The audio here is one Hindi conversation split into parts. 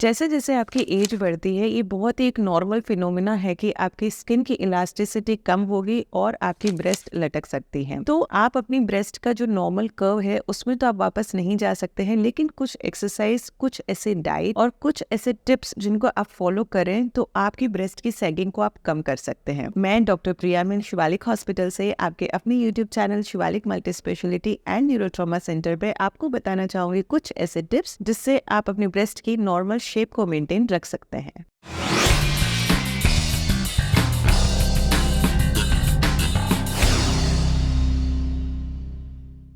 जैसे जैसे आपकी एज बढ़ती है, ये बहुत ही एक नॉर्मल फिनोमिना है कि आपकी स्किन की इलास्टिसिटी कम होगी और आपकी ब्रेस्ट लटक सकती है। तो आप अपनी ब्रेस्ट का जो नॉर्मल कर्व है उसमें तो आप वापस नहीं जा सकते हैं, लेकिन कुछ एक्सरसाइज, कुछ ऐसे डाइट और कुछ ऐसे टिप्स जिनको आप फॉलो करें तो आपकी ब्रेस्ट की सैगिंग को आप कम कर सकते हैं। मैं डॉक्टर प्रिया मिन शिवालिक हॉस्पिटल से आपके अपने YouTube channel Shivalik multi speciality and neurotrauma centre पे आपको बताना चाहूंगी कुछ ऐसे टिप्स जिससे आप अपनी ब्रेस्ट की नॉर्मल शेप को मेंटेन रख सकते हैं।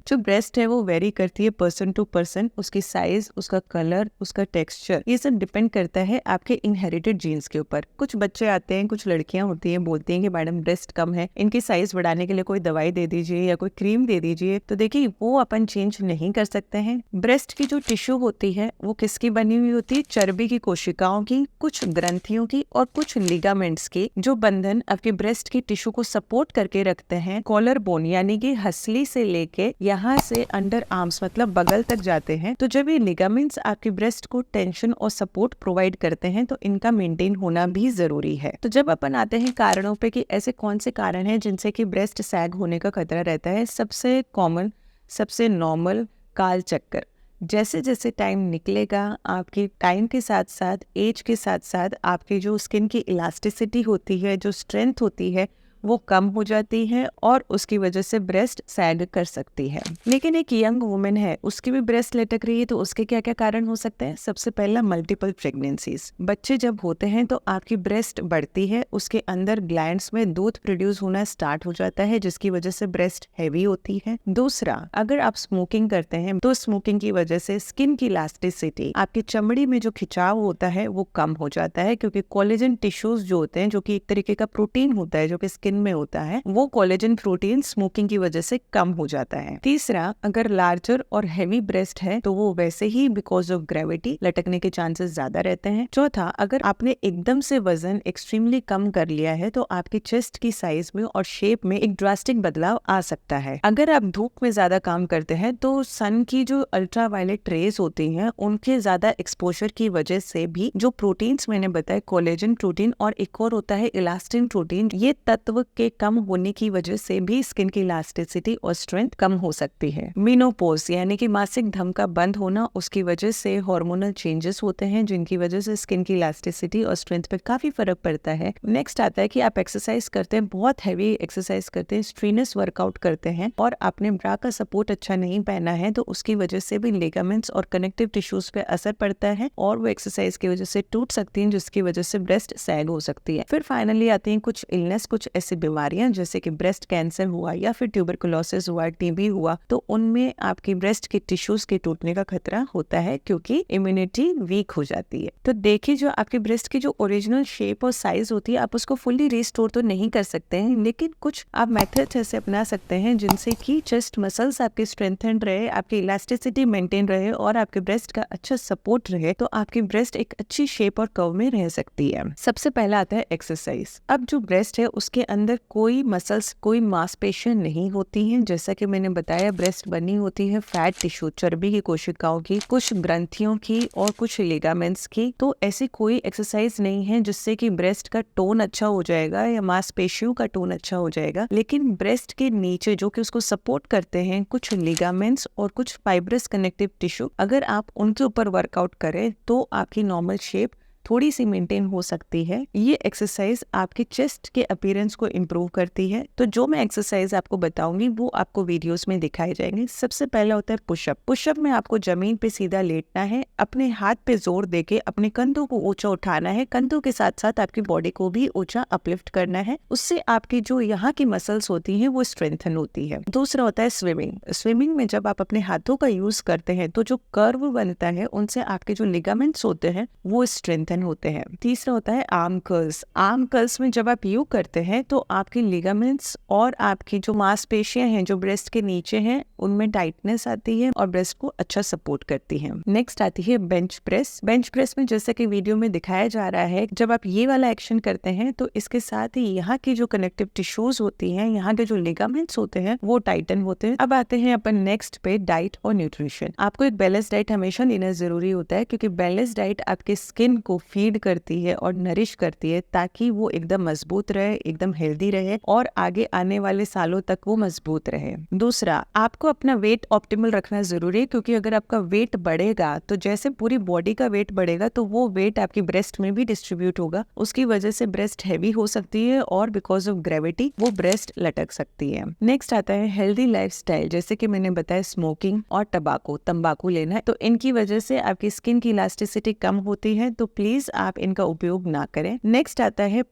जो ब्रेस्ट है वो वेरी करती है पर्सन टू पर्सन, उसकी साइज, उसका कलर, उसका टेक्सचर, ये सब डिपेंड करता है आपके इनहेरिटेड जीन्स के ऊपर। कुछ बच्चे आते हैं, कुछ लड़कियां होती हैं, बोलती हैं कि मैडम ब्रेस्ट कम है, इनकी साइज बढ़ाने के लिए कोई दवाई दे दीजिए या कोई क्रीम दे दीजिए। तो देखिए, वो अपन चेंज नहीं कर सकते हैं। ब्रेस्ट की जो टिश्यू होती है वो किसकी बनी हुई होती है? चर्बी की कोशिकाओं की, कुछ ग्रंथियों की और कुछ लिगामेंट्स की, जो बंधन आपके ब्रेस्ट की टिश्यू को सपोर्ट करके रखते हैं। कॉलर बोन यानी कि हसली से लेके यहाँ से अंडर आर्म्स मतलब बगल तक जाते हैं। तो जब ये लिगामेंट्स आपकी ब्रेस्ट को टेंशन और सपोर्ट प्रोवाइड करते हैं तो इनका मेंटेन होना भी जरूरी है। तो जब अपन आते हैं कारणों पे कि ऐसे कौन से कारण हैं जिनसे कि ब्रेस्ट सैग होने का खतरा रहता है, सबसे कॉमन, सबसे नॉर्मल काल चक्कर। जैसे जैसे टाइम निकलेगा, आपकी टाइम के साथ साथ, एज के साथ साथ आपकी जो स्किन की इलास्टिसिटी होती है, जो स्ट्रेंथ होती है, वो कम हो जाती है और उसकी वजह से ब्रेस्ट सैग कर सकती है। लेकिन एक यंग वुमेन है, उसकी भी ब्रेस्ट लटक रही है, तो उसके क्या क्या कारण हो सकते हैं? सबसे पहला, मल्टीपल प्रेगनेंसीज। बच्चे जब होते हैं तो आपकी ब्रेस्ट बढ़ती है, उसके अंदर ग्लैंड्स में दूध प्रोड्यूस होना स्टार्ट हो जाता है, जिसकी वजह से ब्रेस्ट हैवी होती है। दूसरा, अगर आप स्मोकिंग करते हैं तो स्मोकिंग की वजह से स्किन की इलास्टिसिटी, आपकी चमड़ी में जो खिंचाव होता है वो कम हो जाता है, क्योंकि कोलेजन टिश्यूज जो होते हैं, जो कि एक तरीके का प्रोटीन होता है जो कि स्किन में होता है, वो कोलेजन प्रोटीन स्मोकिंग की वजह से कम हो जाता है। तीसरा, अगर लार्जर और हेवी ब्रेस्ट है तो वो वैसे ही बिकॉज ऑफ ग्रेविटी लटकने के चांसेस ज्यादा रहते हैं। चौथा, अगर आपने एकदम से वजन एक्सट्रीमली कम कर लिया है तो आपकी चेस्ट की साइज में और शेप में एक ड्रास्टिक बदलाव आ सकता है। अगर आप धूप में ज्यादा काम करते हैं तो सन की जो अल्ट्रावायलेट रेज होती हैं, उनके ज्यादा एक्सपोजर की वजह से भी जो प्रोटीन्स मैंने बताए, कोलेजन प्रोटीन और एक और होता है इलास्टिन प्रोटीन, ये तत्व के कम होने की वजह से भी स्किन की इलास्टिसिटी और स्ट्रेंथ कम हो सकती है। मेनोपॉज यानी कि मासिक धर्म का बंद होना, उसकी वजह से हार्मोनल चेंजेस होते हैं जिनकी वजह से स्किन की इलास्टिसिटी और स्ट्रेंथ पे काफी फर्क पड़ता है। नेक्स्ट आता है कि आप एक्सरसाइज करते हैं, बहुत हैवी एक्सरसाइज करते हैं, स्ट्रीनस वर्कआउट करते हैं और आपने ब्रा का सपोर्ट अच्छा नहीं पहना है, तो उसकी वजह से भी लिगामेंट्स और कनेक्टिव टिश्यूज पे असर पड़ता है और वो एक्सरसाइज की वजह से टूट सकती हैं, जिसकी वजह से ब्रेस्ट सैग हो सकती है। फिर फाइनली आते हैं कुछ इलनेस, कुछ ऐसी बीमारियां जैसे कि ब्रेस्ट कैंसर हुआ या फिर ट्यूबरकुलोसिस हुआ, टीबी हुआ, तो उनमें आपकी ब्रेस्ट के टिश्यूज के टूटने का खतरा होता है क्योंकि इम्यूनिटी वीक हो जाती है। तो देखिए, जो आपकी ब्रेस्ट की जो ओरिजिनल शेप और साइज होती है, आप उसको फुल्ली रिस्टोर तो नहीं कर सकते हैं, लेकिन कुछ आप मेथड्स ऐसे अपना सकते हैं जिनसे कि चेस्ट मसल्स आपके स्ट्रेंथन रहे, आपकी इलास्टिसिटी मेंटेन रहे और आपके ब्रेस्ट का अच्छा सपोर्ट रहे, तो आपकी ब्रेस्ट एक अच्छी शेप और कर्व में रह सकती है। सबसे पहला आता है एक्सरसाइज। अब जो ब्रेस्ट है उसके अंदर कोई मसल्स, कोई मांसपेशियां नहीं होती हैं। जैसा कि मैंने बताया, ब्रेस्ट बनी होती है फैट टिश्यू, चर्बी की कोशिकाओं की, कुछ ग्रंथियों की और कुछ लिगामेंट्स की। तो ऐसी कोई एक्सरसाइज नहीं है जिससे कि ब्रेस्ट का टोन अच्छा हो जाएगा या मांसपेशियों का टोन अच्छा हो जाएगा, लेकिन ब्रेस्ट के नीचे जो कि उसको सपोर्ट करते हैं, कुछ लिगामेंट्स और कुछ फाइब्रस कनेक्टिव टिश्यू, अगर आप उनके ऊपर वर्कआउट करें तो आपकी नॉर्मल शेप थोड़ी सी मेंटेन हो सकती है। ये एक्सरसाइज आपके चेस्ट के अपीयरेंस को इम्प्रूव करती है। तो जो मैं एक्सरसाइज आपको बताऊंगी वो आपको वीडियोस में दिखाए जाएंगे। सबसे पहला होता है पुशअप। पुशअप में आपको जमीन पे सीधा लेटना है, अपने हाथ पे जोर देके अपने कंधों को ऊंचा उठाना है, कंधों के साथ साथ आपकी बॉडी को भी ऊंचा अपलिफ्ट करना है। उससे आपकी जो यहाँ की मसल्स होती हैं वो स्ट्रेंथन होती है। दूसरा होता है स्विमिंग। स्विमिंग में जब आप अपने हाथों का यूज करते हैं तो जो कर्व बनता है उनसे आपके जो लिगामेंट्स होते हैं वो स्ट्रेंथन टाइटन होते हैं। तीसरा होता है आर्म कर्ल्स। आर्म कर्ल्स में जब आप यू करते हैं तो आपके लिगामेंट्स और आपकी जो मांसपेशियां हैं जो ब्रेस्ट के नीचे हैं उनमें टाइटनेस आती है और ब्रेस्ट को अच्छा सपोर्ट करती है। नेक्स्ट आती है बेंच प्रेस। बेंच प्रेस में जैसे कि वीडियो में दिखाया जा रहा है, जब आप ये वाला एक्शन करते हैं तो इसके साथ ही यहाँ की जो कनेक्टिव टिश्यूज होती हैं, यहाँ के जो लिगामेंट्स होते हैं वो टाइटन होते हैं। अब आते हैं अपन नेक्स्ट पे डाइट और न्यूट्रिशन। आपको एक बैलेंस डाइट हमेशा लेना जरूरी होता है क्योंकि बैलेंस डाइट आपके स्किन को फीड करती है और नरिश करती है ताकि वो एकदम मजबूत रहे, एकदम हेल्दी रहे और आगे आने वाले सालों तक वो मजबूत रहे। दूसरा, आपको अपना वेट ऑप्टिमल रखना जरूरी है क्योंकि अगर आपका वेट बढ़ेगा तो जैसे पूरी बॉडी का वेट बढ़ेगा तो वो वेट आपकी ब्रेस्ट में भी डिस्ट्रीब्यूट होगा, उसकी वजह से ब्रेस्ट हैवी हो सकती है और बिकॉज ऑफ ग्रेविटी वो ब्रेस्ट लटक सकती है। नेक्स्ट आता है हेल्दी लाइफस्टाइल। जैसे कि मैंने बताया स्मोकिंग और तंबाकू लेना है तो इनकी वजह से आपकी स्किन की इलास्टिसिटी कम होती है, तो प्लीज आप इनका उपयोग ना करें। नेक्स्ट आता है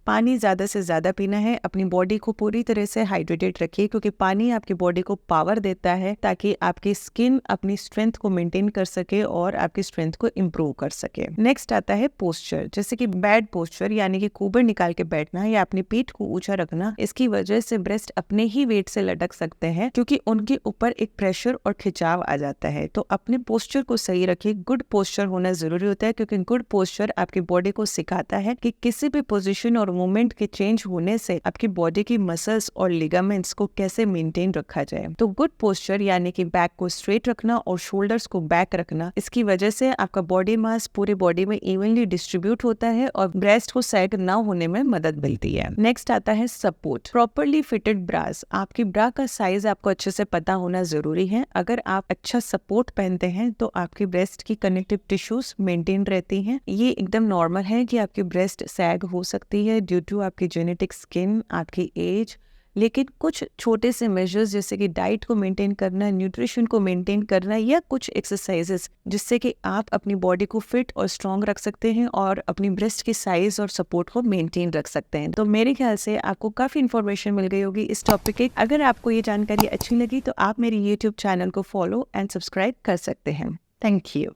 पानी ज्यादा से ज्यादा पीना है। अपनी बॉडी को पूरी तरह से हाइड्रेटेड रखिए क्योंकि पानी आपकी बॉडी को पावर देता है ताकि आपकी स्किन अपनी स्ट्रेंथ को मेंटेन कर सके और आपकी स्ट्रेंथ को इम्प्रूव कर सके। नेक्स्ट आता है पोस्चर। जैसे कि बैड पोस्चर यानी कि कुबर निकाल के बैठना या अपनी पीठ को ऊंचा रखना, इसकी वजह से ब्रेस्ट अपने ही वेट से लटक सकते हैं क्योंकि उनके ऊपर एक प्रेशर और खिंचाव आ जाता है। तो अपने पोस्चर को सही रखिए। गुड पोस्चर होना जरूरी होता है क्योंकि गुड पोस्चर आपकी बॉडी को सिखाता है कि किसी भी पोजिशन और मूवमेंट के चेंज होने से आपकी बॉडी की मसल्स और लिगामेंट्स को कैसे मेंटेन रखा जाए। तो गुड पोस्चर यानी कि बैक को स्ट्रेट रखना और शोल्डर्स को बैक रखना, इसकी वजह से आपका बॉडी मास पूरे बॉडी में इवनली डिस्ट्रीब्यूट होता है और ब्रेस्ट को सैग ना होने में मदद मिलती है। नेक्स्ट आता है सपोर्ट। Properly fitted brass. आपकी ब्रा का साइज आपको अच्छे से पता होना जरूरी है। अगर आप अच्छा सपोर्ट पहनते हैं तो आपकी ब्रेस्ट की कनेक्टिव टिश्यूज मेंटेन रहती हैं। ये एकदम नॉर्मल है कि आपकी ब्रेस्ट सैग हो सकती है ड्यू टू आपकी जेनेटिक स्किन, आपकी एज, लेकिन कुछ छोटे से मेजर्स जैसे कि डाइट को मेंटेन करना, न्यूट्रिशन को मेंटेन करना या कुछ एक्सरसाइजेस जिससे कि आप अपनी बॉडी को फिट और स्ट्रॉन्ग रख सकते हैं और अपनी ब्रेस्ट की साइज और सपोर्ट को मेंटेन रख सकते हैं। तो मेरे ख्याल से आपको काफी इन्फॉर्मेशन मिल गई होगी इस टॉपिक की। अगर आपको ये जानकारी अच्छी लगी तो आप मेरे YouTube चैनल को फॉलो एंड सब्सक्राइब कर सकते हैं। Thank you.